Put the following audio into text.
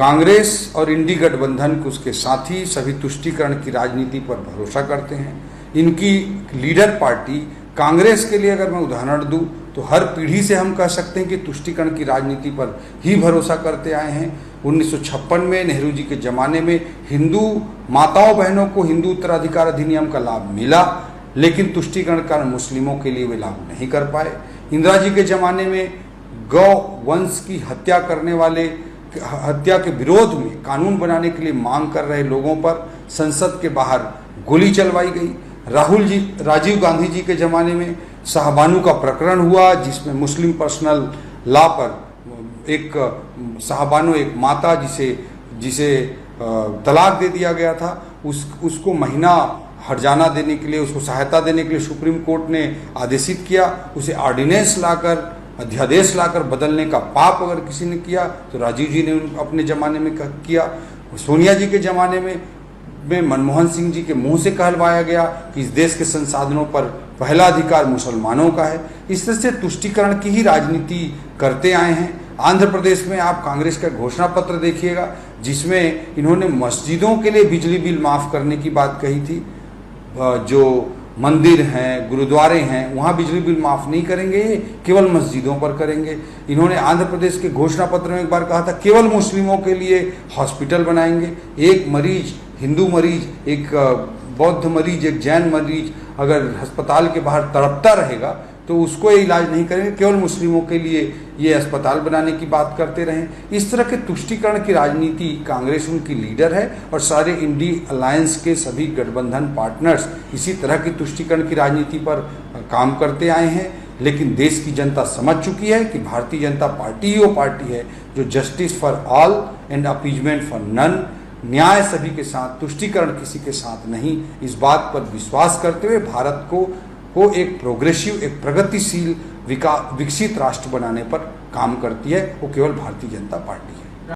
कांग्रेस और इंडी गठबंधन के उसके साथी सभी तुष्टीकरण की राजनीति पर भरोसा करते हैं। इनकी लीडर पार्टी कांग्रेस के लिए अगर मैं उदाहरण दूं तो हर पीढ़ी से हम कह सकते हैं कि तुष्टीकरण की राजनीति पर ही भरोसा करते आए हैं। 1956 में नेहरू जी के ज़माने में हिंदू माताओं बहनों को हिंदू उत्तराधिकार अधिनियम का लाभ मिला, लेकिन तुष्टीकरण के कारण मुस्लिमों के लिए वे लागू नहीं कर पाए। इंदिरा जी के ज़माने में गौ वंश की हत्या करने वाले हत्या के विरोध में कानून बनाने के लिए मांग कर रहे लोगों पर संसद के बाहर गोली चलवाई गई। राजीव गांधी जी के ज़माने में शाहबानू का प्रकरण हुआ, जिसमें मुस्लिम पर्सनल लॉ पर एक शाहबानू एक माता जिसे तलाक दे दिया गया था, उसको महीना हर्जाना देने के लिए, उसको सहायता देने के लिए सुप्रीम कोर्ट ने आदेशित किया। उसे ऑर्डिनेंस लाकर अध्यादेश लाकर बदलने का पाप अगर किसी ने किया तो राजीव जी ने अपने ज़माने में किया। सोनिया जी के ज़माने में मनमोहन सिंह जी के मुंह से कहलवाया गया कि इस देश के संसाधनों पर पहला अधिकार मुसलमानों का है। इस तरह से तुष्टीकरण की ही राजनीति करते आए हैं। आंध्र प्रदेश में आप कांग्रेस का घोषणा पत्र देखिएगा, जिसमें इन्होंने मस्जिदों के लिए बिजली बिल माफ़ करने की बात कही थी। जो मंदिर हैं, गुरुद्वारे हैं, वहाँ बिजली बिल माफ़ नहीं करेंगे, केवल मस्जिदों पर करेंगे। इन्होंने आंध्र प्रदेश के घोषणा पत्र में एक बार कहा था केवल मुस्लिमों के लिए हॉस्पिटल बनाएंगे। एक मरीज, हिंदू मरीज, एक बौद्ध मरीज, एक जैन मरीज अगर अस्पताल के बाहर तड़पता रहेगा तो उसको ये इलाज नहीं करेंगे, केवल मुस्लिमों के लिए ये अस्पताल बनाने की बात करते रहें। इस तरह के तुष्टीकरण की राजनीति कांग्रेस उनकी लीडर है और सारे इंडी अलायंस के सभी गठबंधन पार्टनर्स इसी तरह की तुष्टीकरण की राजनीति पर काम करते आए हैं। लेकिन देश की जनता समझ चुकी है कि भारतीय जनता पार्टी ही वो पार्टी है जो justice for all and appeasement for none, न्याय सभी के साथ, तुष्टीकरण किसी के साथ नहीं, इस बात पर विश्वास करते हुए भारत को एक प्रोग्रेसिव, एक प्रगतिशील विकसित राष्ट्र बनाने पर काम करती है। वो केवल भारतीय जनता पार्टी है।